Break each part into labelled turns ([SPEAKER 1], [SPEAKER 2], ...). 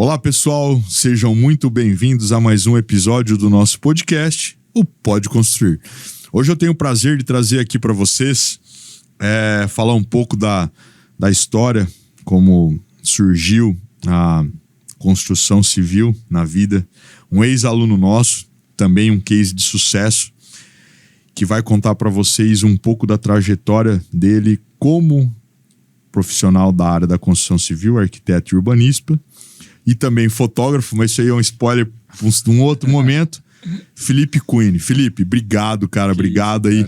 [SPEAKER 1] Olá, pessoal, sejam muito bem-vindos a mais um episódio do nosso podcast, o Pode Construir. Hoje eu tenho o prazer de trazer aqui para vocês, falar um pouco da história, como surgiu a construção civil na vida. Um ex-aluno nosso, também um case de sucesso, que vai contar para vocês um pouco da trajetória dele como profissional da área da construção civil, arquiteto e urbanista, e também fotógrafo, mas isso aí é um spoiler de um outro momento. Felipe Quinn. Felipe, obrigado, cara. Obrigado aí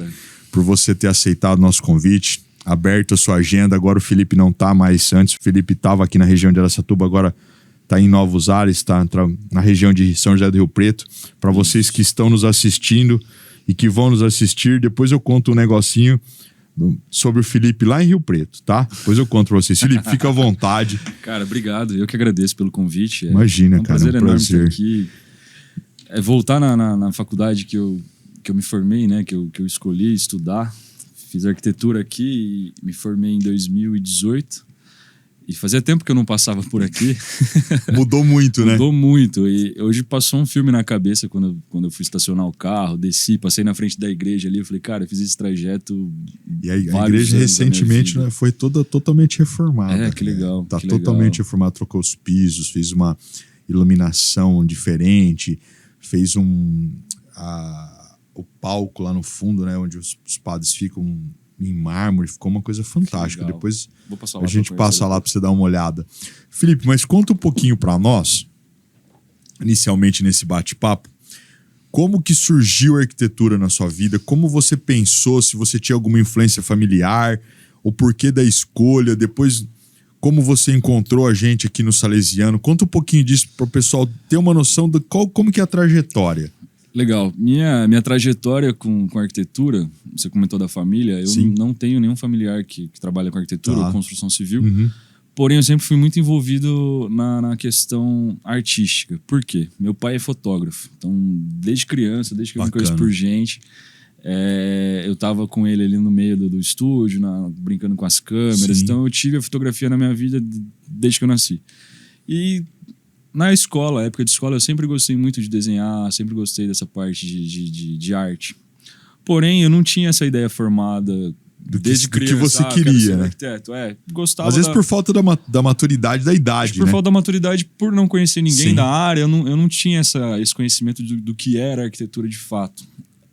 [SPEAKER 1] por você ter aceitado o nosso convite, aberto a sua agenda. Agora o Felipe não tá mais. Antes o Felipe estava aqui na região de Araçatuba, agora está em Novos Ares, está na região de São José do Rio Preto. Para vocês que estão nos assistindo e que vão nos assistir, depois eu conto um negocinho sobre o Felipe lá em Rio Preto, tá? Depois eu conto pra vocês. Felipe, fica à vontade.
[SPEAKER 2] Cara, obrigado. Eu que agradeço pelo convite.
[SPEAKER 1] Imagina, cara,
[SPEAKER 2] é um
[SPEAKER 1] prazer.
[SPEAKER 2] Enorme estar aqui. Voltar na faculdade que eu me formei, né? Que eu escolhi estudar. Fiz arquitetura aqui e me formei em 2018. E fazia tempo que eu não passava por aqui.
[SPEAKER 1] Mudou muito, né?
[SPEAKER 2] Mudou muito. E hoje passou um filme na cabeça quando eu fui estacionar o carro, desci, passei na frente da igreja ali. Eu falei, cara, eu fiz esse trajeto.
[SPEAKER 1] E a igreja recentemente, né, foi totalmente reformada.
[SPEAKER 2] Que legal.
[SPEAKER 1] Tá totalmente reformada, trocou os pisos, fez uma iluminação diferente, fez o palco lá no fundo, né, onde os padres ficam em mármore, ficou uma coisa fantástica. Depois a gente passa lá para você dar uma olhada. Felipe, mas conta um pouquinho para nós, inicialmente nesse bate-papo, como que surgiu a arquitetura na sua vida, como você pensou, se você tinha alguma influência familiar, o porquê da escolha, depois como você encontrou a gente aqui no Salesiano. Conta um pouquinho disso para o pessoal ter uma noção de como que é a trajetória. Legal.
[SPEAKER 2] Minha trajetória com arquitetura, você comentou da família, eu não tenho nenhum familiar que trabalha com arquitetura ou construção civil, porém eu sempre fui muito envolvido na questão artística. Por quê? Meu pai é fotógrafo, então desde criança, desde que eu me conheço por gente, eu tava com ele ali no meio do estúdio, brincando com as câmeras, então eu tive a fotografia na minha vida desde que eu nasci. E na escola, época de escola, eu sempre gostei muito de desenhar, sempre gostei dessa parte de arte. Porém, eu não tinha essa ideia formada desde criança.
[SPEAKER 1] Do que você queria, né?
[SPEAKER 2] Arquiteto. Gostava.
[SPEAKER 1] Às vezes por falta da maturidade da idade,
[SPEAKER 2] por falta da maturidade, por não conhecer ninguém da área, eu não tinha esse conhecimento do que era arquitetura de fato.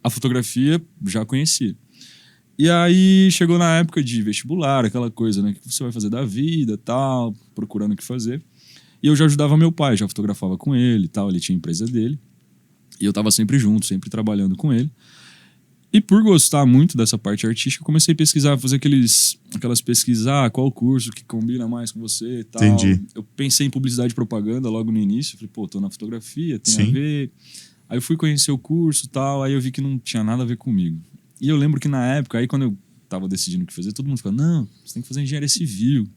[SPEAKER 2] A fotografia já conhecia. E aí chegou na época de vestibular, aquela coisa, né? O que você vai fazer da vida, tal, procurando o que fazer. E eu já ajudava meu pai, já fotografava com ele e tal, ele tinha a empresa dele. E eu tava sempre junto, sempre trabalhando com ele. E por gostar muito dessa parte artística, eu comecei a pesquisar, fazer aquelas pesquisas, qual o curso que combina mais com você e tal.
[SPEAKER 1] Entendi.
[SPEAKER 2] Eu pensei em publicidade e propaganda logo no início, falei, tô na fotografia, tem a ver. Aí eu fui conhecer o curso e tal, aí eu vi que não tinha nada a ver comigo. E eu lembro que na época, aí quando eu tava decidindo o que fazer, todo mundo ficava, não, você tem que fazer engenharia civil,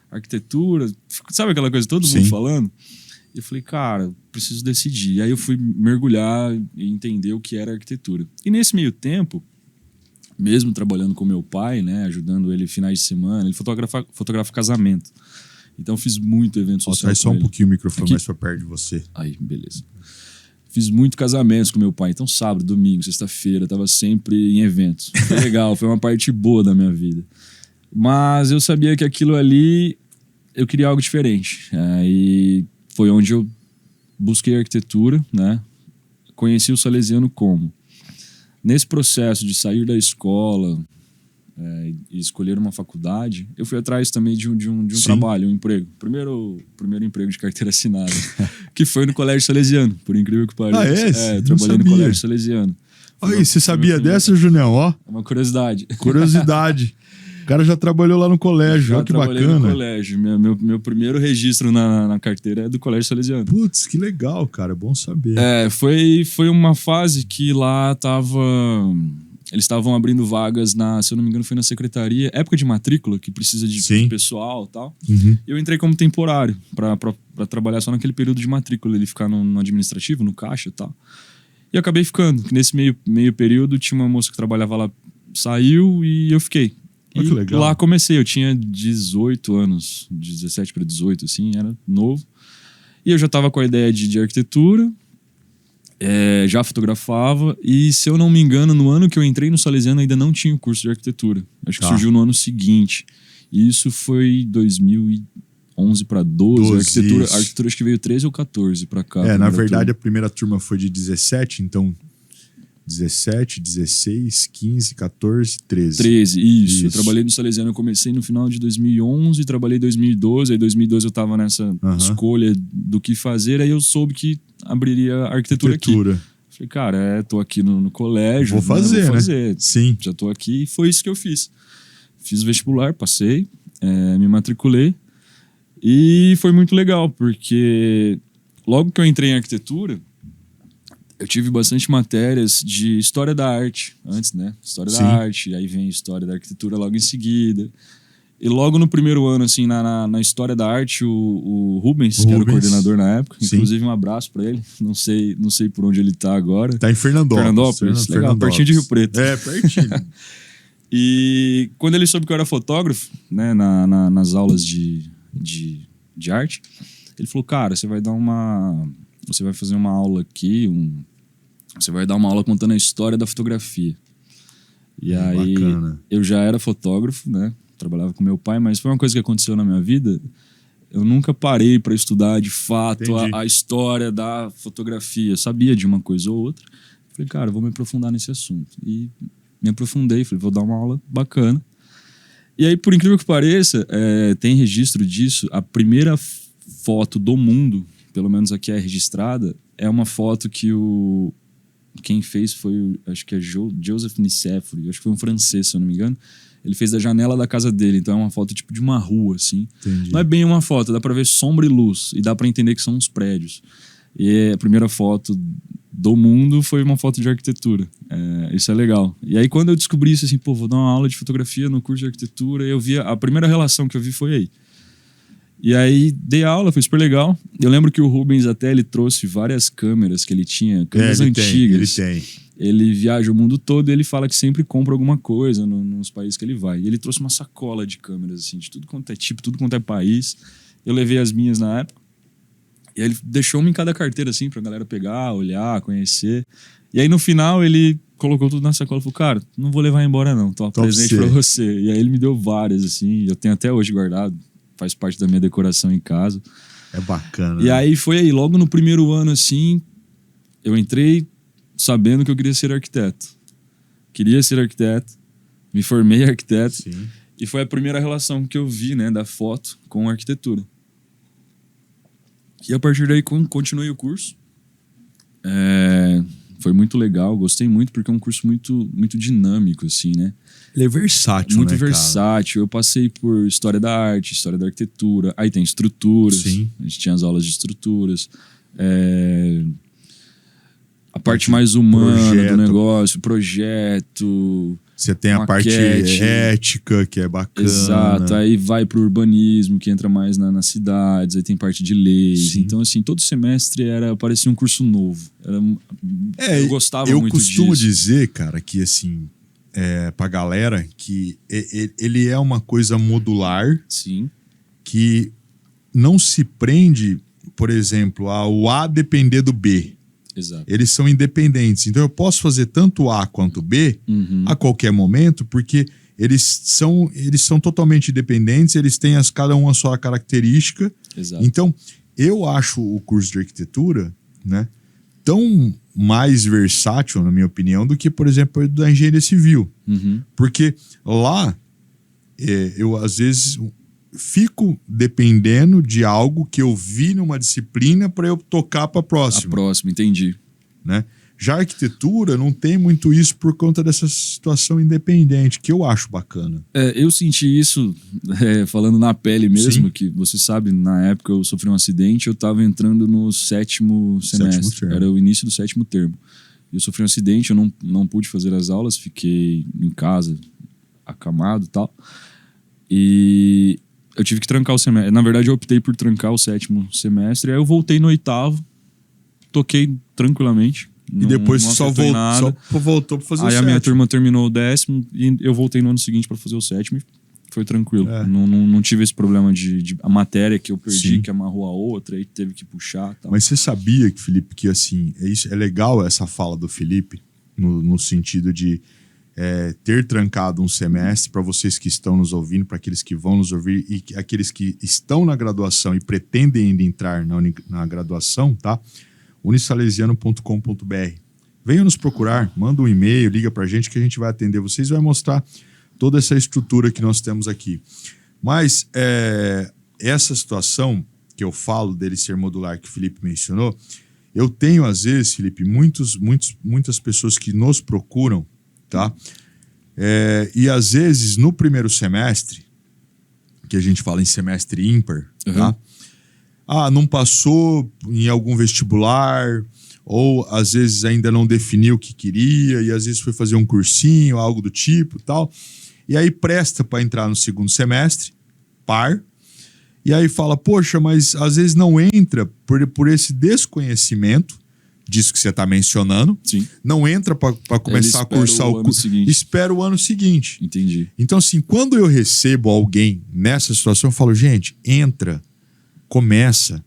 [SPEAKER 2] arquitetura, sabe aquela coisa, todo mundo falando? E eu falei, cara, preciso decidir. E aí eu fui mergulhar e entender o que era arquitetura. E nesse meio tempo, mesmo trabalhando com meu pai, né, ajudando ele finais de semana, ele fotografa casamento. Então eu fiz muito evento social.
[SPEAKER 1] Traz só um pouquinho o microfone mais pra perto de você.
[SPEAKER 2] Aí, beleza. Fiz muito casamentos com meu pai. Então sábado, domingo, sexta-feira, tava sempre em eventos. Foi legal, foi uma parte boa da minha vida. Mas eu sabia que aquilo ali, eu queria algo diferente. Aí foi onde eu busquei arquitetura, né? Conheci o Salesiano como? Nesse processo de sair da escola e escolher uma faculdade, eu fui atrás também de um trabalho, um emprego. Primeiro emprego de carteira assinada, que foi no Colégio Salesiano, por incrível que pareça. Eu trabalhei no Colégio Salesiano.
[SPEAKER 1] Aí, você sabia dessa, Junião? Ó,
[SPEAKER 2] uma curiosidade.
[SPEAKER 1] Curiosidade. O cara já trabalhou lá no colégio, olha que bacana. Já trabalhei no
[SPEAKER 2] colégio. Meu primeiro registro na carteira é do Colégio Salesiano.
[SPEAKER 1] Putz, que legal, cara. É bom saber.
[SPEAKER 2] Foi uma fase que lá eles estavam abrindo vagas se eu não me engano, foi na secretaria, época de matrícula, que precisa de pessoal e tal. Eu entrei como temporário, pra trabalhar só naquele período de matrícula, ele ficar no administrativo, no caixa e tal. E acabei ficando. Nesse meio período, tinha uma moça que trabalhava lá, saiu e eu fiquei. E lá comecei, eu tinha 18 anos, 17 para 18, assim, era novo. E eu já estava com a ideia de arquitetura, já fotografava, e se eu não me engano, no ano que eu entrei no Salesiano ainda não tinha o curso de arquitetura. Acho que surgiu no ano seguinte. E isso foi 2011 para 12. A arquitetura acho que veio 13 ou 14 para cá.
[SPEAKER 1] Na verdade, a primeira turma foi de 17, então 17, 16, 15, 14, 13.
[SPEAKER 2] 13, isso. Eu trabalhei no Salesiano, eu comecei no final de 2011, trabalhei em 2012, aí em 2012 eu tava nessa escolha do que fazer, aí eu soube que abriria arquitetura aqui. Falei, cara, tô aqui no colégio.
[SPEAKER 1] Vou fazer, né? Sim.
[SPEAKER 2] Já tô aqui, e foi isso que eu fiz. Fiz o vestibular, passei, me matriculei, e foi muito legal, porque logo que eu entrei em arquitetura, eu tive bastante matérias de história da arte antes, né? História da arte, aí vem história da arquitetura logo em seguida. E logo no primeiro ano, assim, na história da arte, o Rubens, que era o coordenador na época, inclusive um abraço pra ele, não sei por onde ele tá agora.
[SPEAKER 1] Tá em Fernandópolis.
[SPEAKER 2] Legal, pertinho de Rio Preto.
[SPEAKER 1] Pertinho.
[SPEAKER 2] E quando ele soube que eu era fotógrafo, né, nas aulas de arte, ele falou, cara, você vai fazer uma aula aqui, você vai dar uma aula contando a história da fotografia. E aí, bacana. Eu já era fotógrafo, né? Trabalhava com meu pai, mas foi uma coisa que aconteceu na minha vida. Eu nunca parei para estudar de fato a história da fotografia. Eu sabia de uma coisa ou outra. Falei, cara, vou me aprofundar nesse assunto. E me aprofundei, falei, vou dar uma aula bacana. E aí, por incrível que pareça, tem registro disso. A primeira foto do mundo, pelo menos aqui é registrada, é uma foto que quem fez foi, acho que é Joseph Nicéphore, acho que foi um francês, se eu não me engano. Ele fez da janela da casa dele, então é uma foto tipo de uma rua, assim. Entendi. Não é bem uma foto, dá pra ver sombra e luz, e dá pra entender que são uns prédios. E a primeira foto do mundo foi uma foto de arquitetura. Isso é legal. E aí quando eu descobri isso, assim, vou dar uma aula de fotografia no curso de arquitetura, eu vi, a primeira relação que eu vi foi aí. E aí dei aula, foi super legal. Eu lembro que o Rubens até ele trouxe várias câmeras que ele tinha, câmeras antigas.
[SPEAKER 1] Ele tem.
[SPEAKER 2] Ele viaja o mundo todo e ele fala que sempre compra alguma coisa nos países que ele vai. E ele trouxe uma sacola de câmeras, assim, de tudo quanto é tipo, tudo quanto é país. Eu levei as minhas na época. E aí ele deixou uma em cada carteira, assim, pra galera pegar, olhar, conhecer. E aí no final ele colocou tudo na sacola e falou, cara, não vou levar embora não, tô presente pra você. E aí ele me deu várias, assim, eu tenho até hoje guardado. Faz parte da minha decoração em casa.
[SPEAKER 1] É bacana.
[SPEAKER 2] E aí foi aí, logo no primeiro ano, assim, eu entrei sabendo que eu queria ser arquiteto. Queria ser arquiteto, me formei arquiteto.
[SPEAKER 1] Sim.
[SPEAKER 2] E foi a primeira relação que eu vi, né, da foto com a arquitetura. E a partir daí continuei o curso. Foi muito legal, gostei muito, porque é um curso muito, muito dinâmico, assim, né?
[SPEAKER 1] Ele é versátil,
[SPEAKER 2] muito
[SPEAKER 1] né,
[SPEAKER 2] versátil.
[SPEAKER 1] Cara?
[SPEAKER 2] Eu passei por história da arte, história da arquitetura. Aí tem estruturas.
[SPEAKER 1] Sim.
[SPEAKER 2] A gente tinha as aulas de estruturas. A parte mais humana do negócio, projeto.
[SPEAKER 1] Você tem a parte ética, que é bacana.
[SPEAKER 2] Exato. Aí vai pro urbanismo, que entra mais nas cidades. Aí tem parte de leis. Sim. Então, assim, todo semestre parecia um curso novo. Eu gostava muito disso.
[SPEAKER 1] Eu costumo dizer, cara, que assim... pra galera que ele é uma coisa modular.
[SPEAKER 2] Sim.
[SPEAKER 1] Que não se prende, por exemplo, ao A depender do B.
[SPEAKER 2] Exato.
[SPEAKER 1] Eles são independentes. Então eu posso fazer tanto A quanto B a qualquer momento, porque eles são totalmente independentes, eles têm cada um a sua característica.
[SPEAKER 2] Exato.
[SPEAKER 1] Então eu acho o curso de arquitetura, né, tão mais versátil, na minha opinião, do que, por exemplo, da engenharia civil. Porque lá, eu às vezes fico dependendo de algo que eu vi numa disciplina para eu tocar para a próxima.
[SPEAKER 2] A próxima, entendi.
[SPEAKER 1] Né? Já a arquitetura não tem muito isso por conta dessa situação independente, que eu acho bacana.
[SPEAKER 2] Eu senti isso falando na pele mesmo. Sim. Que você sabe, na época eu sofri um acidente, eu estava entrando no 7º semestre. Era o início do 7º termo. Eu sofri um acidente, eu não pude fazer as aulas, fiquei em casa, acamado e tal. E eu tive que trancar o semestre. Na verdade, eu optei por trancar o 7º semestre. Aí eu voltei no 8º, toquei tranquilamente.
[SPEAKER 1] E depois só voltou para fazer o 7º.
[SPEAKER 2] Aí a minha turma terminou o 10º e eu voltei no ano seguinte para fazer o 7º. Foi tranquilo. Não tive esse problema de a matéria que eu perdi, que amarrou a outra, aí teve que puxar. Tal.
[SPEAKER 1] Mas você sabia, Felipe, que assim, é legal essa fala do Felipe, no sentido de ter trancado um semestre para vocês que estão nos ouvindo, para aqueles que vão nos ouvir e aqueles que estão na graduação e pretendem ainda entrar na graduação, tá? unisalesiano.com.br. Venham nos procurar, manda um e-mail, liga pra gente que a gente vai atender vocês e vai mostrar toda essa estrutura que nós temos aqui. Mas essa situação que eu falo dele ser modular, que o Felipe mencionou, eu tenho, às vezes, Felipe, muitas pessoas que nos procuram, tá? E, às vezes, no primeiro semestre, que a gente fala em semestre ímpar, tá? Não passou em algum vestibular, ou às vezes ainda não definiu o que queria, e às vezes foi fazer um cursinho, algo do tipo, tal. E aí presta para entrar no segundo semestre, par, e aí fala, poxa, mas às vezes não entra por esse desconhecimento disso que você está mencionando.
[SPEAKER 2] Sim.
[SPEAKER 1] Não entra para começar a cursar o curso. Espera o ano seguinte.
[SPEAKER 2] Entendi.
[SPEAKER 1] Então, assim, quando eu recebo alguém nessa situação, eu falo, gente, entra, começa,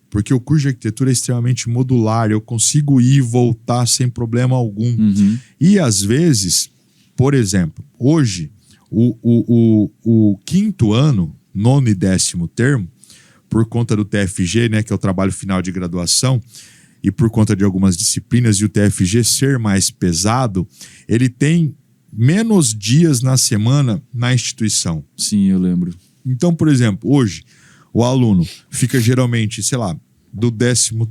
[SPEAKER 1] porque o curso de arquitetura é extremamente modular, eu consigo ir e voltar sem problema algum. E às vezes, por exemplo, hoje, o quinto ano, nono e 10º termo, por conta do TFG, né, que é o trabalho final de graduação, e por conta de algumas disciplinas e o TFG ser mais pesado, ele tem menos dias na semana na instituição.
[SPEAKER 2] Sim, eu lembro.
[SPEAKER 1] Então, por exemplo, hoje, o aluno fica geralmente, sei lá, do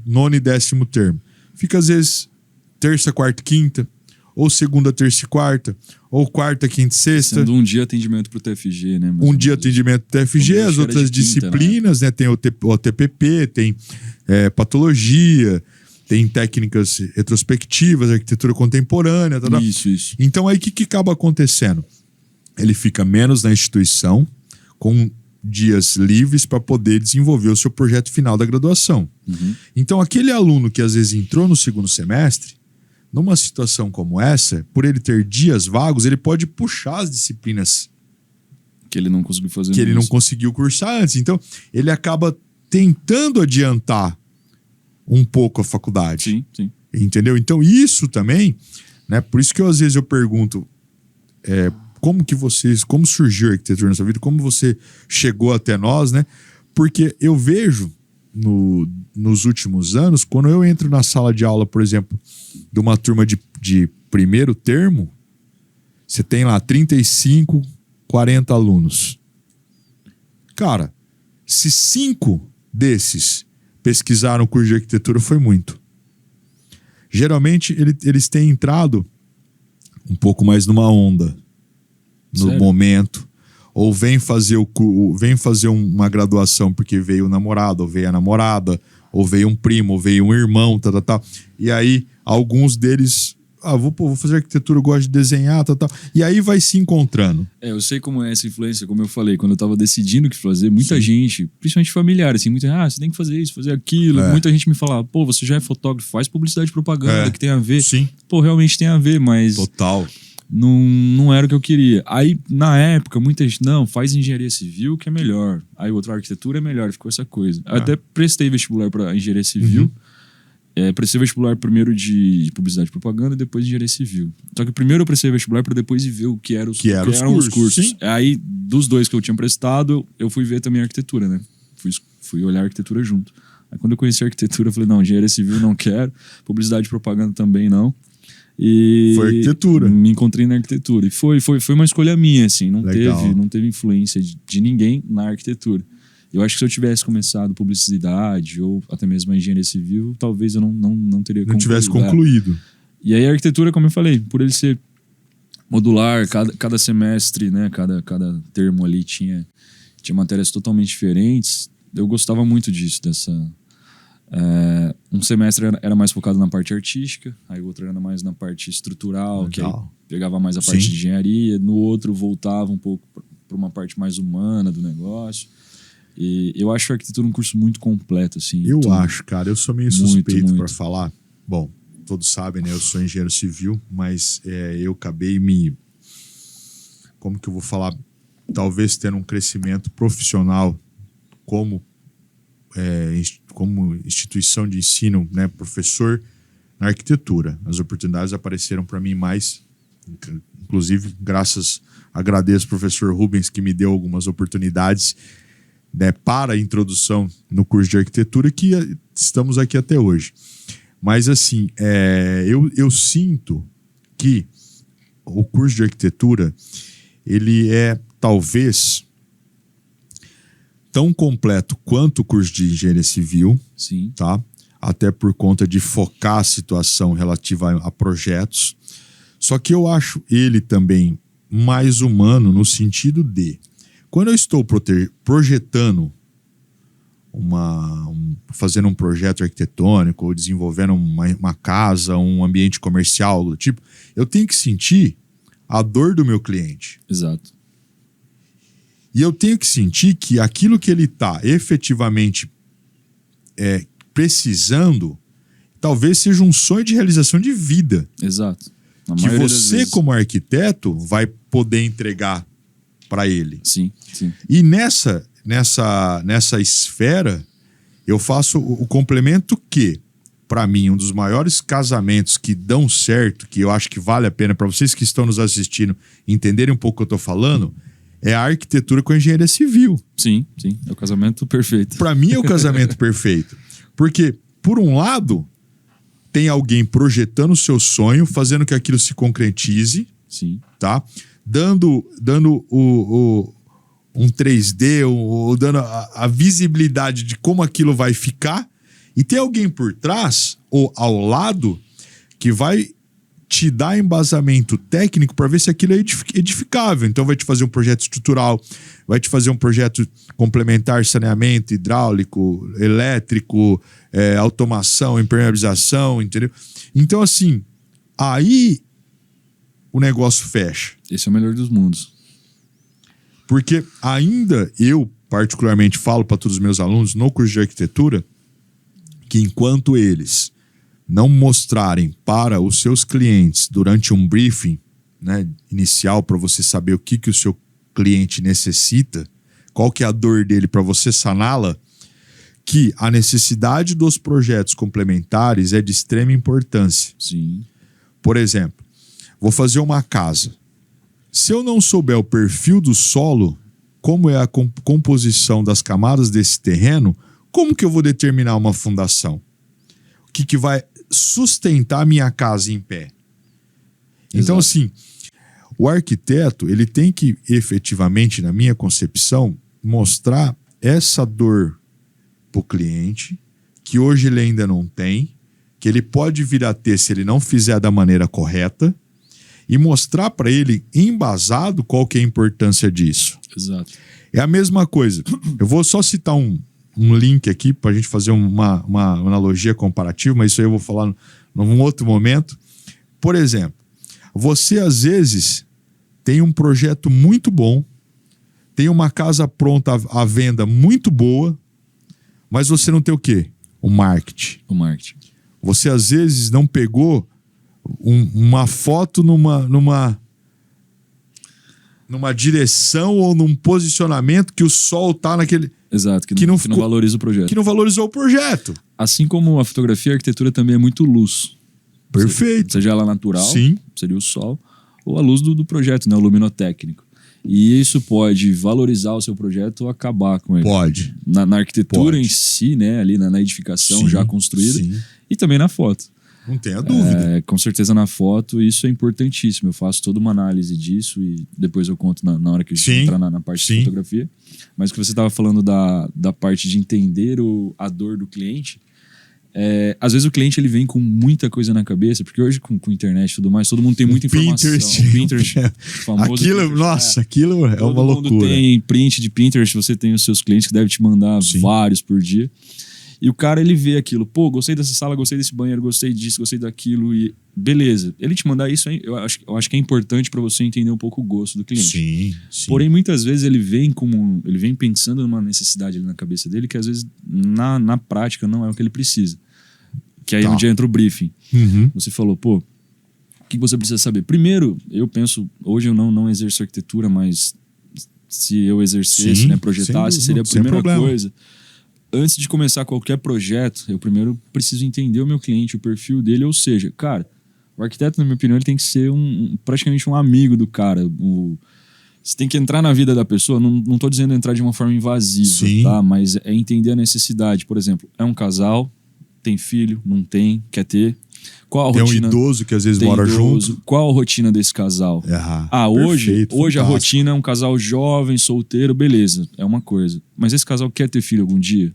[SPEAKER 1] nono e 10º termo. Fica às vezes terça, quarta e quinta, ou segunda, terça e quarta, ou quarta, quinta e sexta.
[SPEAKER 2] Sendo um dia atendimento pro TFG, né?
[SPEAKER 1] Um dia atendimento pro TFG, as outras disciplinas, né? Tem o TPP, tem patologia, tem técnicas retrospectivas, arquitetura contemporânea.
[SPEAKER 2] Isso.
[SPEAKER 1] Então aí o que acaba acontecendo? Ele fica menos na instituição, com dias livres para poder desenvolver o seu projeto final da graduação. Então, aquele aluno que às vezes entrou no segundo semestre, numa situação como essa, por ele ter dias vagos, ele pode puxar as disciplinas
[SPEAKER 2] que ele não conseguiu fazer.
[SPEAKER 1] Que ele não conseguiu cursar antes. Então, ele acaba tentando adiantar um pouco a faculdade.
[SPEAKER 2] Sim.
[SPEAKER 1] Entendeu? Então, isso também, né? Por isso que às vezes eu pergunto... como surgiu a arquitetura na sua vida, como você chegou até nós, né? Porque eu vejo nos últimos anos, quando eu entro na sala de aula, por exemplo, de uma turma de primeiro termo, você tem lá 35, 40 alunos. Cara, se 5 desses pesquisaram o curso de arquitetura, foi muito. Geralmente, eles têm entrado um pouco mais numa onda. No
[SPEAKER 2] Sério?
[SPEAKER 1] Momento, ou vem fazer uma graduação porque veio o namorado, ou veio a namorada, ou veio um primo, ou veio um irmão, tal. E aí, alguns deles, vou fazer arquitetura, eu gosto de desenhar, tal. E aí vai se encontrando.
[SPEAKER 2] Eu sei como é essa influência, como eu falei, quando eu tava decidindo o que fazer, muita gente, principalmente familiar, assim, você tem que fazer isso, fazer aquilo. Muita gente me falava, você já é fotógrafo, faz publicidade e propaganda, que tem a ver.
[SPEAKER 1] Sim.
[SPEAKER 2] Realmente tem a ver, mas...
[SPEAKER 1] Total.
[SPEAKER 2] Não era o que eu queria. Aí, na época, muita gente, faz engenharia civil que é melhor. Aí, outra arquitetura é melhor, ficou essa coisa. Eu até prestei vestibular para engenharia civil. Prestei vestibular primeiro de publicidade e propaganda e depois de engenharia civil. Só que primeiro eu prestei vestibular para depois ver o que eram os cursos. Sim. Aí, dos dois que eu tinha prestado, eu fui ver também a arquitetura, né? Fui olhar a arquitetura junto. Aí, quando eu conheci a arquitetura, eu falei, não, engenharia civil não quero, publicidade e propaganda também não. E
[SPEAKER 1] foi arquitetura.
[SPEAKER 2] Me encontrei na arquitetura. E foi uma escolha minha, assim. Não teve influência de ninguém na arquitetura. Eu acho que se eu tivesse começado publicidade ou até mesmo a engenharia civil, talvez eu não teria concluído.
[SPEAKER 1] Não tivesse concluído.
[SPEAKER 2] E aí a arquitetura, como eu falei, por ele ser modular, cada semestre, né, cada termo ali tinha matérias totalmente diferentes. Eu gostava muito disso, um semestre era mais focado na parte artística, aí o outro era mais na parte estrutural, que aí pegava mais a parte de engenharia, no outro voltava um pouco para uma parte mais humana do negócio. E eu acho a arquitetura um curso muito completo, assim.
[SPEAKER 1] Eu acho, cara, eu sou meio suspeito para falar. Bom, todos sabem, né? Eu sou engenheiro civil, mas eu acabei como que eu vou falar? talvez tendo um crescimento profissional como instituição de ensino, né, professor na arquitetura. As oportunidades apareceram para mim mais, inclusive agradeço ao professor Rubens que me deu algumas oportunidades, né, para a introdução no curso de arquitetura, que estamos aqui até hoje. Mas assim, eu sinto que o curso de arquitetura ele é talvez tão completo quanto o curso de engenharia civil.
[SPEAKER 2] Sim.
[SPEAKER 1] Tá? Até por conta de focar a situação relativa a projetos. Só que eu acho ele também mais humano no sentido de, quando eu estou projetando fazendo um projeto arquitetônico ou desenvolvendo uma casa, um ambiente comercial do tipo, eu tenho que sentir a dor do meu cliente.
[SPEAKER 2] Exato.
[SPEAKER 1] E eu tenho que sentir que aquilo que ele está efetivamente precisando, talvez seja um sonho de realização de vida.
[SPEAKER 2] Exato.
[SPEAKER 1] Que você, como arquiteto, vai poder entregar para ele.
[SPEAKER 2] Sim, sim.
[SPEAKER 1] E nessa esfera, eu faço o complemento que, para mim, um dos maiores casamentos que dão certo, que eu acho que vale a pena para vocês que estão nos assistindo entenderem um pouco o que eu estou falando, é a arquitetura com a engenharia civil.
[SPEAKER 2] Sim, sim. É o casamento perfeito.
[SPEAKER 1] Para mim é o casamento perfeito. Porque, por um lado, tem alguém projetando o seu sonho, fazendo que aquilo se concretize.
[SPEAKER 2] Sim.
[SPEAKER 1] Tá? Dando um 3D, ou dando a visibilidade de como aquilo vai ficar. E tem alguém por trás, ou ao lado, que vai te dar embasamento técnico para ver se aquilo é edificável. Então vai te fazer um projeto estrutural, vai te fazer um projeto complementar, saneamento, hidráulico, elétrico, automação, impermeabilização, entendeu? Então assim, aí o negócio fecha.
[SPEAKER 2] Esse é o melhor dos mundos.
[SPEAKER 1] Porque ainda eu, particularmente, falo para todos os meus alunos no curso de arquitetura que enquanto eles não mostrarem para os seus clientes durante um briefing, né, inicial para você saber o que o seu cliente necessita, qual que é a dor dele para você saná-la, que a necessidade dos projetos complementares é de extrema importância.
[SPEAKER 2] Sim.
[SPEAKER 1] Por exemplo, vou fazer uma casa. Se eu não souber o perfil do solo, como é a composição das camadas desse terreno, como que eu vou determinar uma fundação? O que vai sustentar a minha casa em pé? Então, assim, o arquiteto, ele tem que efetivamente, na minha concepção, mostrar essa dor para o cliente, que hoje ele ainda não tem, que ele pode vir a ter se ele não fizer da maneira correta, e mostrar para ele, embasado, qual que é a importância disso.
[SPEAKER 2] Exato.
[SPEAKER 1] É a mesma coisa. Eu vou só citar um link aqui para a gente fazer uma analogia comparativa, mas isso aí eu vou falar num outro momento. Por exemplo, você às vezes tem um projeto muito bom, tem uma casa pronta à venda muito boa, mas você não tem o quê? O marketing.
[SPEAKER 2] O marketing.
[SPEAKER 1] Você às vezes não pegou uma foto numa direção ou num posicionamento que o sol tá naquele...
[SPEAKER 2] Exato, que não valoriza o projeto.
[SPEAKER 1] Que não valorizou o projeto.
[SPEAKER 2] Assim como a fotografia, a arquitetura também é muito luz.
[SPEAKER 1] Perfeito.
[SPEAKER 2] Seja ela natural,
[SPEAKER 1] sim,
[SPEAKER 2] seria o sol, ou a luz do projeto, né, o luminotécnico. E isso pode valorizar o seu projeto ou acabar com ele.
[SPEAKER 1] Pode.
[SPEAKER 2] Na arquitetura em si, né, ali na edificação
[SPEAKER 1] sim,
[SPEAKER 2] já construída,
[SPEAKER 1] sim.
[SPEAKER 2] E também na foto.
[SPEAKER 1] Não tenha dúvida.
[SPEAKER 2] Com certeza na foto isso é importantíssimo. Eu faço toda uma análise disso e depois eu conto na hora que a gente entrar na parte de fotografia. Mas o que você estava falando da parte de entender a dor do cliente, às vezes o cliente ele vem com muita coisa na cabeça, porque hoje com internet e tudo mais, todo mundo tem muita informação.
[SPEAKER 1] O Pinterest,
[SPEAKER 2] famoso
[SPEAKER 1] aquilo,
[SPEAKER 2] Pinterest,
[SPEAKER 1] nossa, aquilo é uma loucura.
[SPEAKER 2] Todo mundo tem print de Pinterest, você tem os seus clientes que devem te mandar vários por dia. E o cara, ele vê aquilo, pô, gostei dessa sala, gostei desse banheiro, gostei disso, gostei daquilo, e beleza. Ele te mandar isso, eu acho que é importante para você entender um pouco o gosto do cliente.
[SPEAKER 1] Sim.
[SPEAKER 2] Porém, muitas vezes ele vem pensando numa necessidade ali na cabeça dele, que às vezes na prática não é o que ele precisa. Que aí é onde entra o briefing.
[SPEAKER 1] Uhum.
[SPEAKER 2] Você falou, pô, o que você precisa saber? Primeiro, eu penso, hoje eu não exerço arquitetura, mas se eu exercesse, né, projetasse, seria a primeira coisa. Antes de começar qualquer projeto, eu primeiro preciso entender o meu cliente, o perfil dele, ou seja, cara, o arquiteto, na minha opinião, ele tem que ser praticamente um amigo do cara. Você tem que entrar na vida da pessoa, não tô dizendo entrar de uma forma invasiva, tá? Mas é entender a necessidade. Por exemplo, é um casal, tem filho, não tem, quer ter. Qual a rotina?
[SPEAKER 1] Tem um idoso que às vezes mora junto.
[SPEAKER 2] Qual a rotina desse casal? Hoje a rotina é um casal jovem, solteiro, beleza, é uma coisa. Mas esse casal quer ter filho algum dia?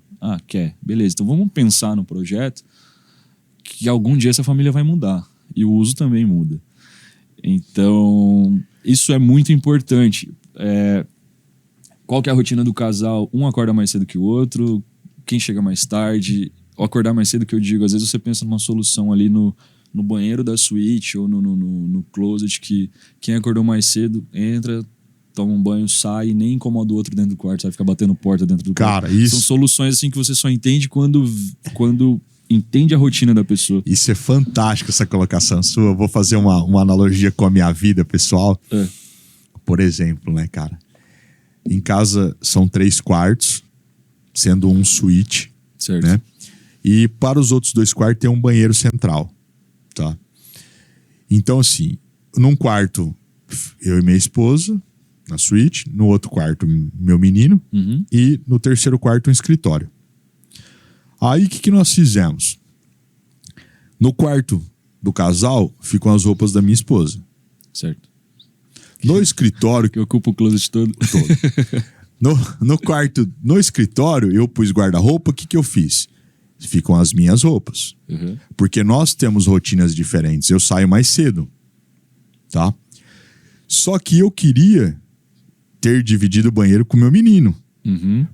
[SPEAKER 2] Quer, beleza. Então vamos pensar no projeto que algum dia essa família vai mudar. E o uso também muda. Então, isso é muito importante. Qual que é a rotina do casal? Um acorda mais cedo que o outro, quem chega mais tarde. Ao acordar mais cedo, que eu digo, às vezes você pensa numa solução ali no banheiro da suíte ou no closet, que quem acordou mais cedo entra, toma um banho, sai, nem incomoda o outro dentro do quarto, sabe? Fica batendo porta dentro do quarto.
[SPEAKER 1] Cara, isso...
[SPEAKER 2] São soluções assim que você só entende quando entende a rotina da pessoa.
[SPEAKER 1] Isso é fantástico, essa colocação sua. Eu vou fazer uma analogia com a minha vida pessoal. Por exemplo, né, cara? Em casa são 3 quartos, sendo um suíte.
[SPEAKER 2] Certo.
[SPEAKER 1] Né? E para os outros 2 quartos tem um banheiro central. Tá? Então, assim, num quarto, eu e minha esposa, na suíte. No outro quarto, meu menino. E no terceiro quarto, um escritório. Aí, o que nós fizemos? No quarto do casal, ficam as roupas da minha esposa.
[SPEAKER 2] Certo.
[SPEAKER 1] No escritório...
[SPEAKER 2] Que ocupa o closet todo.
[SPEAKER 1] No quarto, no escritório, eu pus guarda-roupa. O que eu fiz? Ficam as minhas roupas. Porque nós temos rotinas diferentes. Eu saio mais cedo. Tá? Só que eu queria ter dividido o banheiro com meu menino.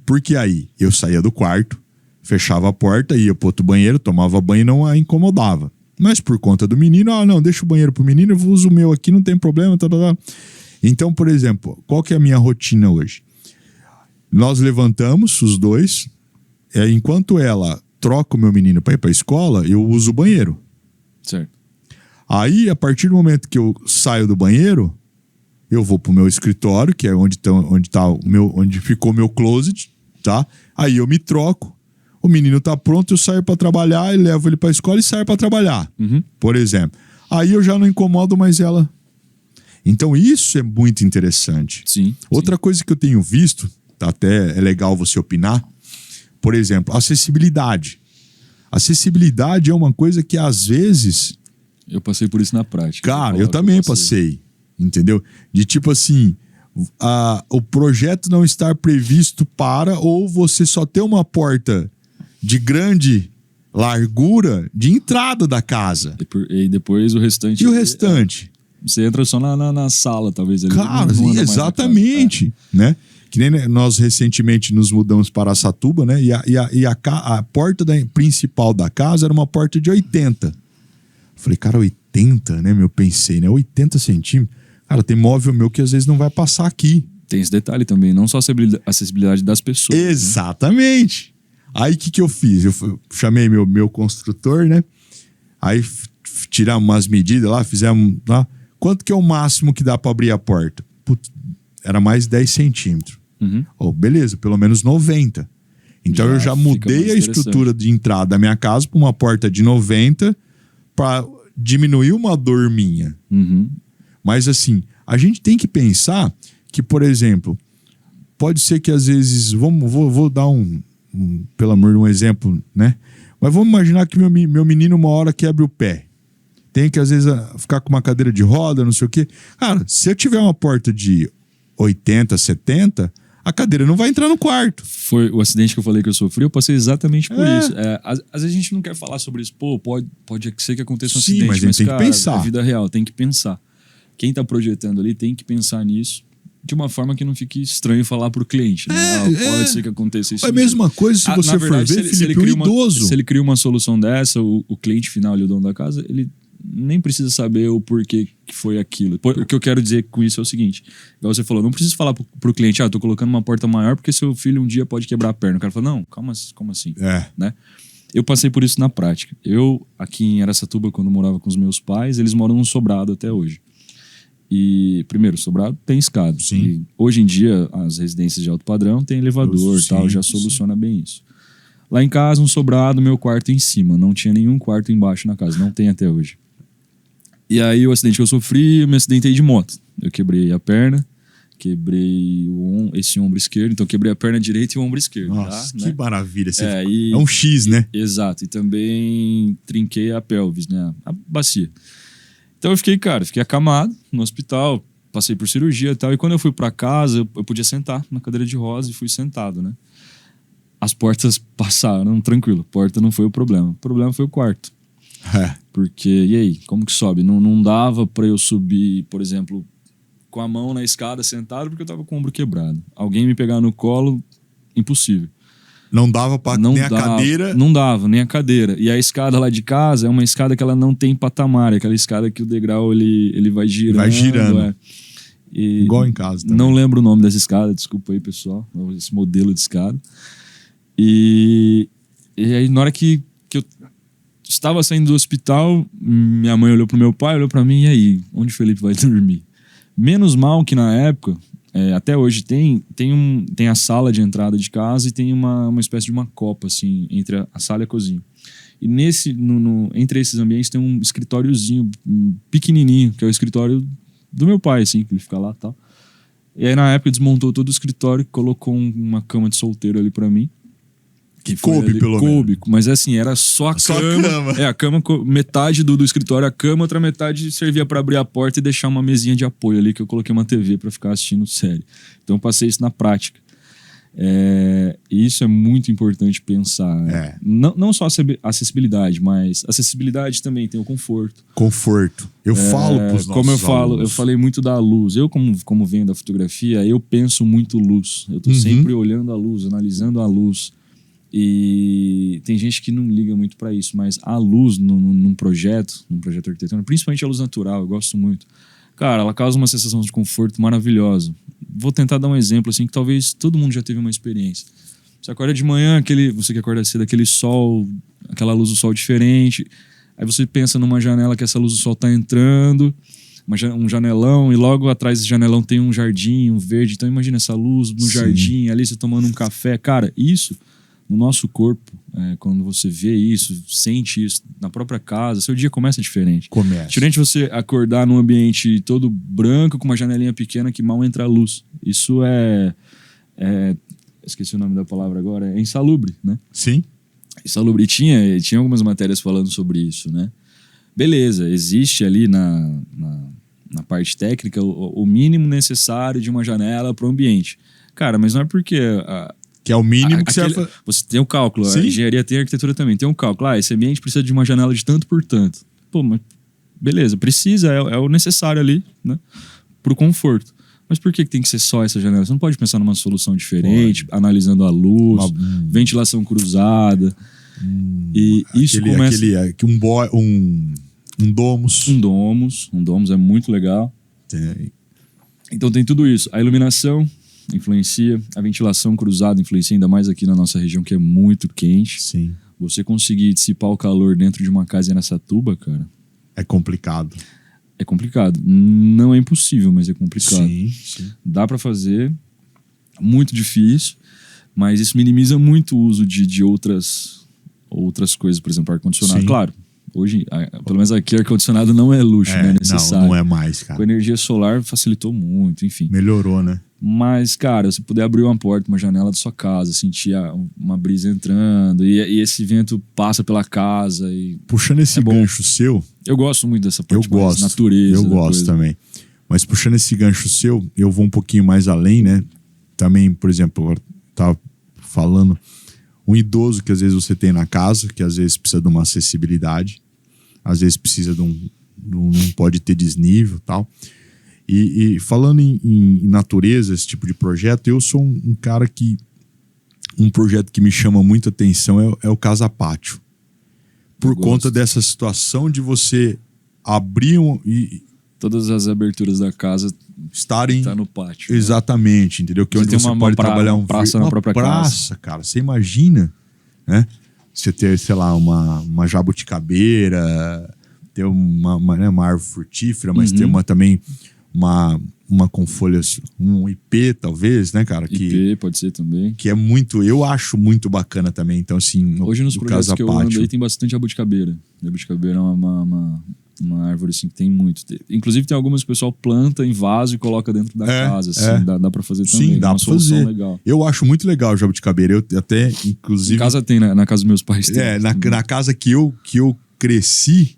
[SPEAKER 1] Porque aí eu saía do quarto, fechava a porta, ia pro outro banheiro, tomava banho e não a incomodava. Mas por conta do menino, não, deixa o banheiro pro menino, eu uso o meu aqui, não tem problema. Então, por exemplo, qual que é a minha rotina hoje? Nós levantamos os dois, enquanto ela troca o meu menino para ir para a escola, eu uso o banheiro.
[SPEAKER 2] Certo.
[SPEAKER 1] Aí, a partir do momento que eu saio do banheiro, eu vou pro meu escritório, que é onde ficou o meu closet, tá? Aí eu me troco, o menino tá pronto, eu saio para trabalhar, e levo ele para a escola e saio para trabalhar, por exemplo. Aí eu já não incomodo mais ela. Então isso é muito interessante. Outra coisa que eu tenho visto, tá, até é legal você opinar, por exemplo, acessibilidade. Acessibilidade é uma coisa que às vezes...
[SPEAKER 2] Eu passei por isso na prática.
[SPEAKER 1] Cara, eu também passei. Entendeu? De tipo assim, o projeto não estar previsto para, ou você só ter uma porta de grande largura de entrada da casa.
[SPEAKER 2] E depois o restante...
[SPEAKER 1] E o restante?
[SPEAKER 2] Você entra só na sala, talvez. Ali,
[SPEAKER 1] cara, exatamente. Né? Que nem nós recentemente nos mudamos para Araçatuba, né? E a porta principal da casa era uma porta de 80. Falei, cara, 80, né? Eu pensei, né? 80 centímetros. Cara, tem móvel meu que às vezes não vai passar aqui.
[SPEAKER 2] Tem esse detalhe também, não só a acessibilidade das pessoas.
[SPEAKER 1] Exatamente. Né? Aí o que eu fiz? Eu chamei meu construtor, né? Aí tiramos umas medidas lá, fizemos lá. Quanto que é o máximo que dá para abrir a porta? Putz, era mais 10 centímetros. Beleza, pelo menos 90. Então eu já mudei a estrutura de entrada da minha casa para uma porta de 90 para diminuir uma dor minha. Mas assim, a gente tem que pensar que, por exemplo, pode ser que às vezes, vou dar pelo amor de um exemplo, né? Mas vamos imaginar que meu menino uma hora quebra o pé. Tem que às vezes ficar com uma cadeira de roda, não sei o quê. Cara, se eu tiver uma porta de 80, 70, a cadeira não vai entrar no quarto.
[SPEAKER 2] Foi o acidente que eu falei que eu sofri, eu passei exatamente por isso. Às vezes a gente não quer falar sobre isso. Pô, pode ser que aconteça um acidente,
[SPEAKER 1] mas a gente tem que pensar.
[SPEAKER 2] É vida real, tem que pensar. Quem tá projetando ali tem que pensar nisso de uma forma que não fique estranho falar pro cliente. Né? Pode ser que aconteça isso.
[SPEAKER 1] É a mesma coisa se você for ver, Felipe, o idoso.
[SPEAKER 2] Se ele cria uma solução dessa, o cliente final, o dono da casa, ele nem precisa saber o porquê que foi aquilo. O que eu quero dizer com isso é o seguinte, igual você falou, não precisa falar pro cliente, tô colocando uma porta maior porque seu filho um dia pode quebrar a perna. O cara fala, não, calma, como assim? Né? Eu passei por isso na prática. Eu, aqui em Araçatuba, quando morava com os meus pais, eles moram num sobrado até hoje. E, primeiro, Sobrado tem escada.
[SPEAKER 1] Sim.
[SPEAKER 2] E, hoje em dia, as residências de alto padrão tem elevador e tal, já soluciona bem isso. Lá em casa, um sobrado, meu quarto em cima. Não tinha nenhum quarto embaixo na casa, não tem até hoje. E aí, o acidente que eu sofri, eu me acidentei de moto. Eu quebrei a perna, quebrei esse ombro esquerdo, então quebrei a perna direita e o ombro esquerdo.
[SPEAKER 1] Nossa,
[SPEAKER 2] tá,
[SPEAKER 1] que maravilha.
[SPEAKER 2] É
[SPEAKER 1] um X, né?
[SPEAKER 2] Exato, e também trinquei a pelvis, né? A bacia. Então eu fiquei acamado no hospital, passei por cirurgia e tal, e quando eu fui pra casa, eu podia sentar na cadeira de rosa e fui sentado, né? As portas passaram, tranquilo, a porta não foi o problema foi o quarto. Porque, e aí, como que sobe? Não dava pra eu subir, por exemplo, com a mão na escada sentado, porque eu tava com o ombro quebrado. Alguém me pegar no colo, impossível.
[SPEAKER 1] Não dava pra nem a cadeira.
[SPEAKER 2] Não dava, nem a cadeira. E a escada lá de casa é uma escada que ela não tem patamar. É aquela escada que o degrau ele vai girando.
[SPEAKER 1] Vai girando.
[SPEAKER 2] É.
[SPEAKER 1] Igual em casa também.
[SPEAKER 2] Não lembro o nome dessa escada, desculpa aí, pessoal. Esse modelo de escada. E aí, na hora que eu estava saindo do hospital, minha mãe olhou pro meu pai, olhou pra mim, e aí, onde o Felipe vai dormir? Menos mal que na época... até hoje tem a sala de entrada de casa e tem uma espécie de uma copa, assim, entre a sala e a cozinha. E entre esses ambientes tem um escritóriozinho pequenininho, que é o escritório do meu pai, assim, que ele fica lá e tal. E aí, na época, desmontou todo o escritório e colocou uma cama de solteiro ali pra mim.
[SPEAKER 1] Que coube, pelo menos.
[SPEAKER 2] Mas assim, era só a cama. A cama, metade do escritório, a cama, outra metade servia pra abrir a porta e deixar uma mesinha de apoio ali, que eu coloquei uma TV pra ficar assistindo série. Então eu passei isso na prática. E isso é muito importante pensar. Não só a acessibilidade, mas acessibilidade também tem o conforto.
[SPEAKER 1] Eu falo pros nossos alunos.
[SPEAKER 2] Eu falei muito da luz. Eu, como venho da fotografia, eu penso muito luz. Eu tô sempre olhando a luz, analisando a luz. E tem gente que não liga muito para isso, mas a luz num projeto arquitetônico, principalmente a luz natural, eu gosto muito. Cara, ela causa uma sensação de conforto maravilhosa. Vou tentar dar um exemplo assim que talvez todo mundo já teve uma experiência. Você acorda de manhã, você que acorda cedo, aquele sol, aquela luz do sol diferente. Aí você pensa numa janela que essa luz do sol tá entrando, um janelão, e logo atrás desse janelão tem um jardim, um verde. Então imagina essa luz no jardim, ali você tomando um café. Cara, isso... no nosso corpo, quando você vê isso, sente isso na própria casa, seu dia começa diferente. Diferente você acordar num ambiente todo branco, com uma janelinha pequena que mal entra a luz. Isso esqueci o nome da palavra agora, é insalubre, né?
[SPEAKER 1] Sim.
[SPEAKER 2] Insalubre. E tinha algumas matérias falando sobre isso, né? Beleza, existe ali na parte técnica o mínimo necessário de uma janela para o ambiente. Cara, mas não é porque...
[SPEAKER 1] que é o mínimo que você vai fazer.
[SPEAKER 2] Você tem o cálculo,
[SPEAKER 1] Sim.
[SPEAKER 2] A engenharia tem, a arquitetura também. Tem um cálculo. Esse ambiente precisa de uma janela de tanto por tanto. Pô, mas beleza, precisa, é o necessário ali, né? Pro conforto. Mas por que tem que ser só essa janela? Você não pode pensar numa solução diferente, analisando a luz, ventilação cruzada. E isso começa...
[SPEAKER 1] Um domus.
[SPEAKER 2] Um domus é muito legal. Então tem tudo isso. A iluminação influencia, a ventilação cruzada influencia, ainda mais aqui na nossa região que é muito quente.
[SPEAKER 1] Sim.
[SPEAKER 2] Você conseguir dissipar o calor dentro de uma casa em Araçatuba, cara...
[SPEAKER 1] é complicado.
[SPEAKER 2] É complicado. Não é impossível, mas é complicado.
[SPEAKER 1] Sim.
[SPEAKER 2] Dá pra fazer, muito difícil, mas isso minimiza muito o uso de outras coisas, por exemplo, ar-condicionado.
[SPEAKER 1] Sim.
[SPEAKER 2] Claro, hoje, pelo menos aqui, ar-condicionado não é luxo, né? Necessário.
[SPEAKER 1] Não é mais, cara.
[SPEAKER 2] Com a energia solar facilitou muito, enfim.
[SPEAKER 1] Melhorou, né?
[SPEAKER 2] Mas, cara, se puder abrir uma porta, uma janela da sua casa, sentir uma brisa entrando e esse vento passa pela casa.
[SPEAKER 1] Puxando esse gancho seu...
[SPEAKER 2] Eu gosto muito dessa parte
[SPEAKER 1] mais
[SPEAKER 2] natureza.
[SPEAKER 1] Eu gosto também. Mas puxando esse gancho seu, eu vou um pouquinho mais além, né? Também, por exemplo, eu tava falando... um idoso que às vezes você tem na casa, que às vezes precisa de uma acessibilidade, às vezes precisa não pode ter desnível e tal. E falando em natureza, esse tipo de projeto, eu sou um cara que... um projeto que me chama muito atenção é o Casa Pátio. Por conta dessa situação de você abrir
[SPEAKER 2] todas as aberturas da casa
[SPEAKER 1] estarem...
[SPEAKER 2] tá no pátio.
[SPEAKER 1] Exatamente, entendeu? Que
[SPEAKER 2] você
[SPEAKER 1] onde você pode trabalhar
[SPEAKER 2] uma praça na própria
[SPEAKER 1] praça, cara. Você imagina, né? Você ter, sei lá, uma jabuticabeira, ter uma árvore frutífera, mas ter também uma com folhas, um IP talvez, né, cara?
[SPEAKER 2] IP pode ser também.
[SPEAKER 1] Que é muito, eu acho muito bacana também. Então, assim,
[SPEAKER 2] hoje nos projetos que eu ando aí tem bastante jabuticabeira. Jabuticabeira é uma árvore assim que tem muito. Inclusive tem algumas que o pessoal planta em vaso e coloca dentro da casa. Assim, dá pra fazer também.
[SPEAKER 1] Sim, dá pra fazer.
[SPEAKER 2] Legal.
[SPEAKER 1] Eu acho muito legal o jabuticabeira. Eu até, inclusive...
[SPEAKER 2] Em casa tem, na casa dos meus pais tem.
[SPEAKER 1] Na casa que eu cresci,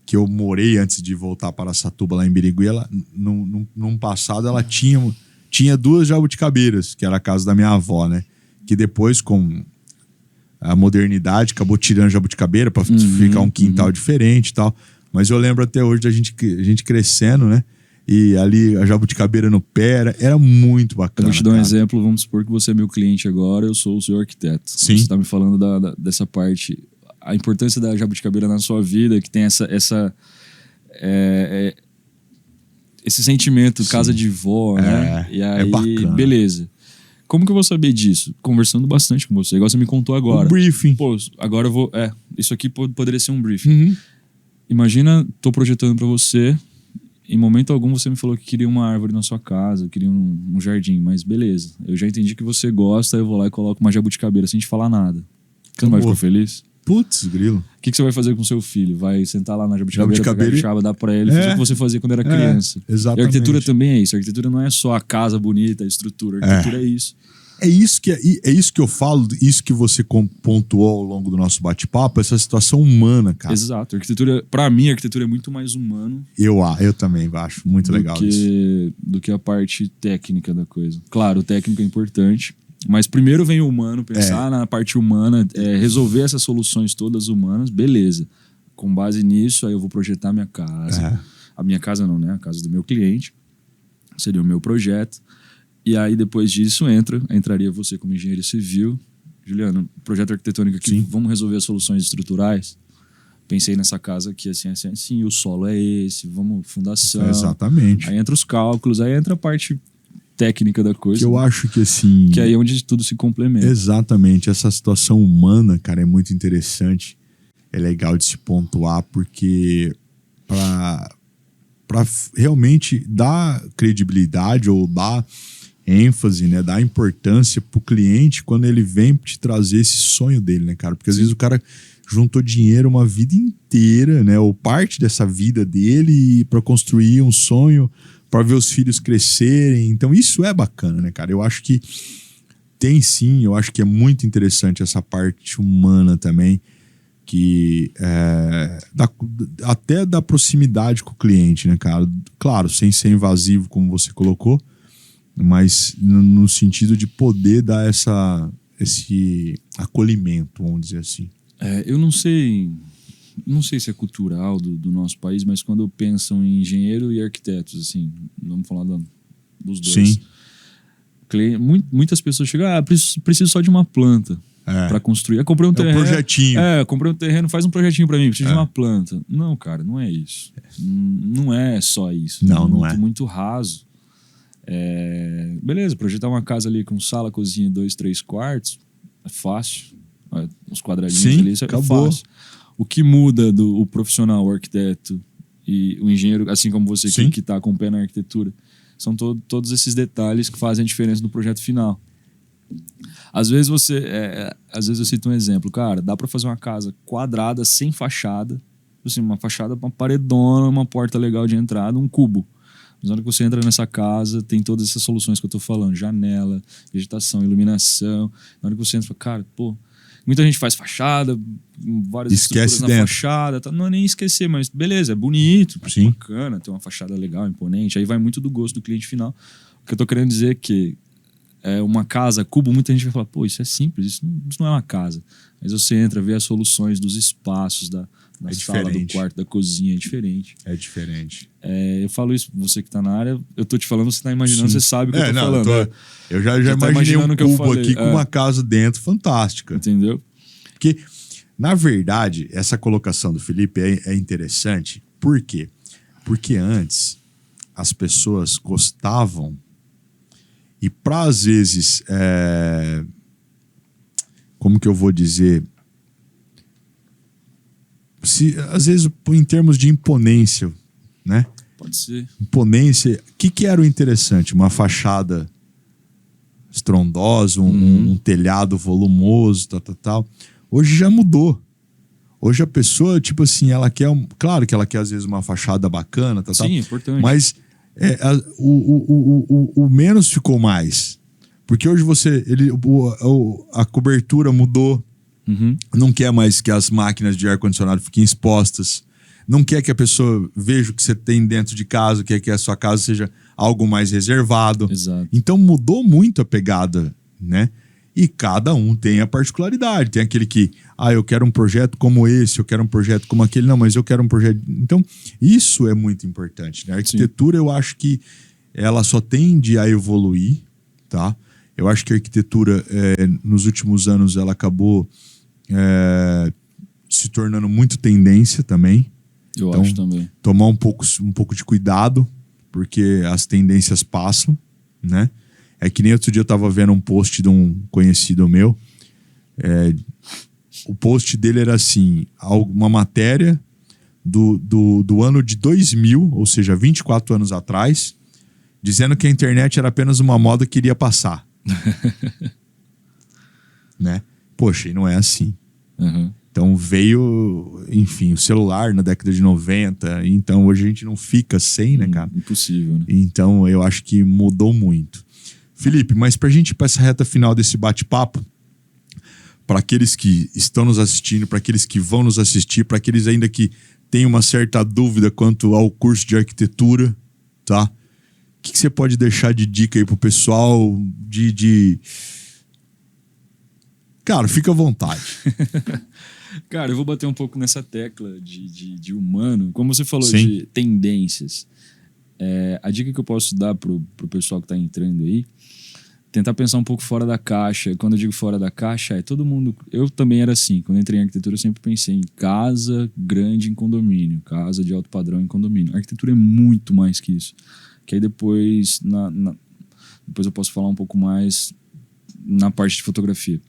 [SPEAKER 1] que eu morei antes de voltar para Araçatuba, lá em Birigui, num passado ela tinha 2 jabuticabeiras, que era a casa da minha avó, né? Que depois, com a modernidade, acabou tirando jabuticabeira para ficar um quintal diferente e tal. Mas eu lembro até hoje da gente crescendo, né? E ali a jabuticabeira no pé era muito bacana.
[SPEAKER 2] Eu vou te dar um exemplo, vamos supor que você é meu cliente agora, eu sou o seu arquiteto.
[SPEAKER 1] Sim.
[SPEAKER 2] Você está me falando dessa parte, a importância da jabuticabeira na sua vida, que tem esse sentimento, sim, casa de vó, né? E aí,
[SPEAKER 1] bacana.
[SPEAKER 2] Beleza. Como que eu vou saber disso? Conversando bastante com você, igual você me contou agora.
[SPEAKER 1] Um briefing.
[SPEAKER 2] Pô, agora eu vou... isso aqui poderia ser um briefing. Imagina, tô projetando para você, em momento algum você me falou que queria uma árvore na sua casa, queria um jardim, mas beleza. Eu já entendi que você gosta, eu vou lá e coloco uma jabuticabeira sem te falar nada. Você não vai ficar feliz?
[SPEAKER 1] Putz, grilo.
[SPEAKER 2] O que você vai fazer com seu filho? Vai sentar lá na jabuticabeira, pegar a chave, dar pra ele, fazer o que você fazia quando era criança.
[SPEAKER 1] Exatamente.
[SPEAKER 2] E a arquitetura também é isso. A arquitetura não é só a casa bonita, a estrutura. A arquitetura é isso.
[SPEAKER 1] É isso que eu falo, isso que você pontuou ao longo do nosso bate-papo, essa situação humana, cara.
[SPEAKER 2] Exato. A arquitetura, pra mim, a arquitetura é muito mais humano.
[SPEAKER 1] Eu também acho muito legal isso.
[SPEAKER 2] Do que a parte técnica da coisa. Claro, o técnico é importante, mas primeiro vem o humano, pensar na parte humana, resolver essas soluções todas humanas, beleza. Com base nisso, aí eu vou projetar a minha casa. A minha casa não, né? A casa do meu cliente. Seria o meu projeto. E aí, depois disso, entraria você como engenheiro civil. Juliano, projeto arquitetônico aqui, sim, vamos resolver as soluções estruturais? Pensei nessa casa aqui, assim, o solo é esse, vamos, fundação.
[SPEAKER 1] Exatamente.
[SPEAKER 2] Aí entra os cálculos, aí entra a parte técnica da coisa.
[SPEAKER 1] Que eu acho que, assim...
[SPEAKER 2] Que aí é onde tudo se complementa.
[SPEAKER 1] Exatamente. Essa situação humana, cara, é muito interessante. É legal de se pontuar, porque para realmente dar credibilidade ou dar ênfase, né, dar importância pro cliente quando ele vem te trazer esse sonho dele, né, cara? Porque às vezes o cara juntou dinheiro uma vida inteira, né, ou parte dessa vida dele para construir um sonho, para ver os filhos crescerem. Então isso é bacana, né, cara? Eu acho que tem sim, eu acho que é muito interessante essa parte humana também, que até da proximidade com o cliente, né, cara? Claro, sem ser invasivo, como você colocou, mas no sentido de poder dar esse acolhimento, vamos dizer assim.
[SPEAKER 2] Eu não sei se é cultural do nosso país, mas quando pensam em engenheiro e arquitetos, assim, vamos falar dos dois.
[SPEAKER 1] Sim.
[SPEAKER 2] Muitas pessoas chegam, preciso só de uma planta para construir. Comprei um terreno.
[SPEAKER 1] Um projetinho.
[SPEAKER 2] Comprei um terreno, faz um projetinho para mim, preciso de uma planta. Não, cara, não é isso. Não é só isso.
[SPEAKER 1] Não é.
[SPEAKER 2] Muito raso. Beleza, projetar uma casa ali com sala, cozinha, 2, 3 quartos, é fácil. Os quadradinhos, sim, ali, isso
[SPEAKER 1] acabou.
[SPEAKER 2] É fácil. O que muda o profissional, o arquiteto e o engenheiro, assim como você que está com o pé na arquitetura, são todos esses detalhes que fazem a diferença no projeto final. Às vezes eu cito um exemplo, cara, dá para fazer uma casa quadrada, sem fachada, assim, uma fachada, uma paredona, uma porta legal de entrada, um cubo. Mas na hora que você entra nessa casa, tem todas essas soluções que eu tô falando, janela, vegetação, iluminação. Na hora que você entra, cara, pô, muita gente faz fachada, várias estruturas na fachada, tá? Não é nem esquecer, mas beleza, é bonito,
[SPEAKER 1] sim,
[SPEAKER 2] bacana, tem uma fachada legal, imponente, aí vai muito do gosto do cliente final. O que eu tô querendo dizer é que uma casa, cubo, muita gente vai falar, pô, isso é simples, isso não é uma casa. Mas você entra, vê as soluções dos espaços, da sala, do quarto, da cozinha, é diferente.
[SPEAKER 1] É diferente.
[SPEAKER 2] Eu falo isso, você que tá na área, eu tô te falando, você tá imaginando, sim, você sabe o que eu tô falando.
[SPEAKER 1] Eu já imaginei um cubo aqui com uma casa dentro fantástica.
[SPEAKER 2] Entendeu?
[SPEAKER 1] Porque, na verdade, essa colocação do Felipe é interessante. Por quê? Porque antes as pessoas gostavam e para, às vezes, como que eu vou dizer? Às vezes, em termos de imponência, né?
[SPEAKER 2] Pode ser.
[SPEAKER 1] Imponência. O que era o interessante? Uma fachada estrondosa, um telhado volumoso, tal. Hoje já mudou. Hoje a pessoa, tipo assim, ela quer... Claro que ela quer, às vezes, uma fachada bacana, tal.
[SPEAKER 2] Sim, importante.
[SPEAKER 1] Mas o menos ficou mais. Porque hoje a cobertura mudou. Não quer mais que as máquinas de ar-condicionado fiquem expostas. Não quer que a pessoa veja o que você tem dentro de casa, quer que a sua casa seja algo mais reservado.
[SPEAKER 2] Exato.
[SPEAKER 1] Então mudou muito a pegada, né? E cada um tem a particularidade. Tem aquele que, eu quero um projeto como esse, eu quero um projeto como aquele. Não, mas eu quero um projeto... Então, isso é muito importante, né? A arquitetura, eu acho que ela só tende a evoluir, tá? Eu acho que a arquitetura, nos últimos anos, ela acabou se tornando muito tendência também.
[SPEAKER 2] Eu acho também.
[SPEAKER 1] Tomar um pouco de cuidado, porque as tendências passam, né? É que nem outro dia eu tava vendo um post de um conhecido meu. O post dele era assim, uma matéria do ano de 2000, ou seja, 24 anos atrás, dizendo que a internet era apenas uma moda que iria passar. Né? Poxa, e não é assim. Então veio, enfim, o celular na década de 90, então hoje a gente não fica sem, né, cara?
[SPEAKER 2] Impossível, né?
[SPEAKER 1] Então eu acho que mudou muito. Felipe, mas pra gente ir pra essa reta final desse bate-papo, para aqueles que estão nos assistindo, para aqueles que vão nos assistir, para aqueles ainda que têm uma certa dúvida quanto ao curso de arquitetura, tá? O que você pode deixar de dica aí pro pessoal Cara, fica à vontade.
[SPEAKER 2] Cara, eu vou bater um pouco nessa tecla de humano. Como você falou,
[SPEAKER 1] Sim,
[SPEAKER 2] de tendências. A dica que eu posso dar pro pessoal que tá entrando aí, tentar pensar um pouco fora da caixa. Quando eu digo fora da caixa, todo mundo... Eu também era assim. Quando eu entrei em arquitetura, eu sempre pensei em casa grande em condomínio. Casa de alto padrão em condomínio. A arquitetura é muito mais que isso. Que aí depois... Depois eu posso falar um pouco mais na parte de fotografia.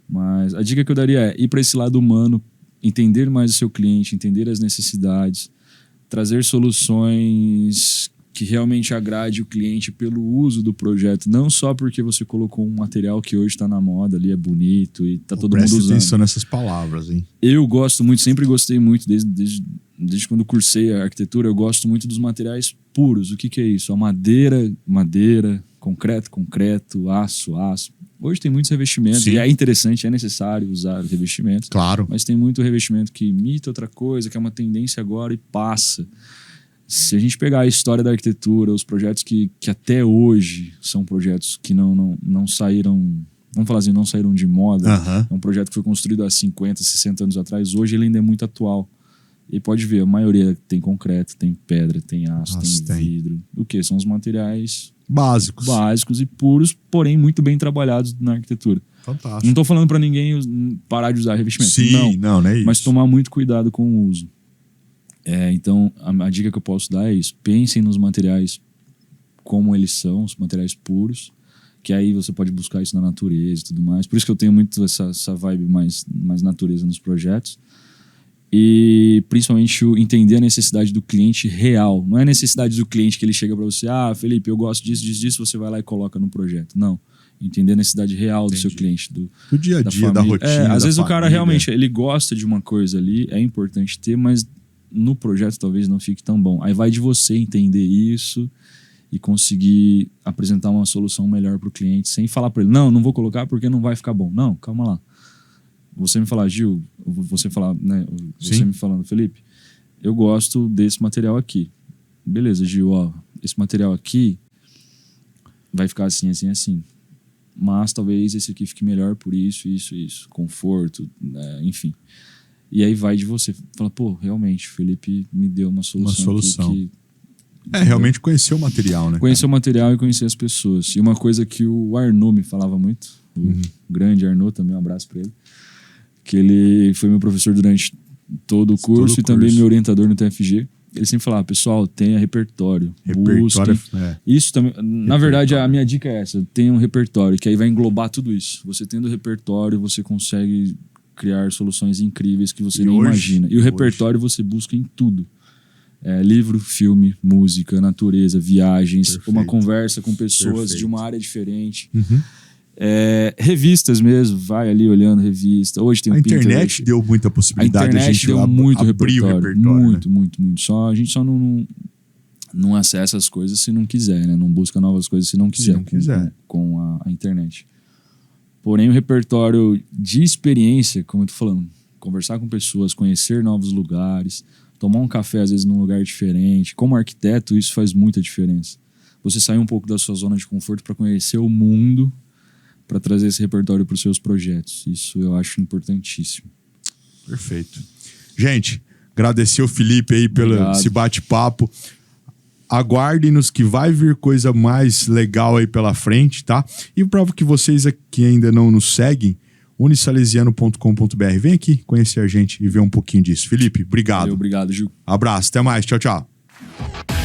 [SPEAKER 2] Mas a dica que eu daria é ir para esse lado humano, entender mais o seu cliente, entender as necessidades, trazer soluções que realmente agrade o cliente pelo uso do projeto, não só porque você colocou um material que hoje está na moda ali, é bonito e tá todo mundo usando.
[SPEAKER 1] Presta atenção nessas palavras, hein?
[SPEAKER 2] Eu gosto muito, sempre gostei muito, desde quando cursei a arquitetura, eu gosto muito dos materiais puros. O que é isso? A madeira, concreto, aço. Hoje tem muitos revestimentos. Sim. E é interessante, é necessário usar revestimentos.
[SPEAKER 1] Claro.
[SPEAKER 2] Mas tem muito revestimento que imita outra coisa, que é uma tendência agora e passa. Se a gente pegar a história da arquitetura, os projetos que até hoje são projetos que não saíram, vamos falar assim, não saíram de moda. É um projeto que foi construído há 50, 60 anos atrás. Hoje ele ainda é muito atual. E pode ver, a maioria tem concreto, tem pedra, tem aço, tem vidro. O que? São os materiais básicos e puros, porém muito bem trabalhados na arquitetura.
[SPEAKER 1] Fantástico.
[SPEAKER 2] Não estou falando para ninguém parar de usar revestimento.
[SPEAKER 1] Sim, não é isso.
[SPEAKER 2] Mas tomar muito cuidado com o uso. Então, a dica que eu posso dar é isso. Pensem nos materiais como eles são, os materiais puros, que aí você pode buscar isso na natureza e tudo mais. Por isso que eu tenho muito essa vibe mais natureza nos projetos. E principalmente entender a necessidade do cliente real. Não é a necessidade do cliente que ele chega para você, Felipe, eu gosto disso, você vai lá e coloca no projeto. Não. Entender a necessidade real do seu cliente. Do
[SPEAKER 1] dia a dia, da rotina.
[SPEAKER 2] Às vezes o cara realmente ele gosta de uma coisa ali, é importante ter, mas no projeto talvez não fique tão bom. Aí vai de você entender isso e conseguir apresentar uma solução melhor para o cliente, sem falar para ele, não vou colocar porque não vai ficar bom. Não, calma lá. Você me falar, Gil, você falar, né? Você me falando, Felipe, eu gosto desse material aqui. Beleza, Gil, esse material aqui vai ficar assim, assim, assim. Mas talvez esse aqui fique melhor por isso. Conforto, enfim. E aí vai de você. Fala, realmente, o Felipe me deu uma solução. Aqui que,
[SPEAKER 1] realmente conhecer o material, né?
[SPEAKER 2] Conhecer o material e conhecer as pessoas. E uma coisa que o Arnaud me falava muito, o grande Arnaud, também um abraço para ele, que ele foi meu professor durante todo o curso e também meu orientador no TFG. Ele sempre falava, pessoal, tenha repertório. Busquem. Isso também, na verdade, a minha dica é essa, tenha um repertório, que aí vai englobar tudo isso. Você tendo repertório, você consegue criar soluções incríveis que você nem imagina. E o repertório você busca em tudo. livro, filme, música, natureza, viagens,
[SPEAKER 1] Perfeito.
[SPEAKER 2] uma conversa com pessoas
[SPEAKER 1] Perfeito.
[SPEAKER 2] de uma área diferente. Revistas mesmo, vai ali olhando revista. Hoje tem
[SPEAKER 1] a internet deu muita possibilidade.
[SPEAKER 2] A gente deu muito
[SPEAKER 1] abrir
[SPEAKER 2] repertório,
[SPEAKER 1] o repertório.
[SPEAKER 2] Muito, muito, muito. A gente só não acessa as coisas se não quiser, né? Não busca novas coisas se não quiser. Com a internet. Porém, o repertório de experiência, como eu tô falando, conversar com pessoas, conhecer novos lugares, tomar um café às vezes num lugar diferente. Como arquiteto, isso faz muita diferença. Você sair um pouco da sua zona de conforto para conhecer o mundo, para trazer esse repertório para os seus projetos. Isso eu acho importantíssimo.
[SPEAKER 1] Perfeito. Gente, agradecer o Felipe aí pelo esse bate-papo. Aguardem-nos que vai vir coisa mais legal aí pela frente, tá? E prova que vocês que ainda não nos seguem, unisalesiano.com.br. Vem aqui conhecer a gente e ver um pouquinho disso. Felipe, obrigado.
[SPEAKER 2] Obrigado, Gil.
[SPEAKER 1] Abraço, até mais. Tchau, tchau.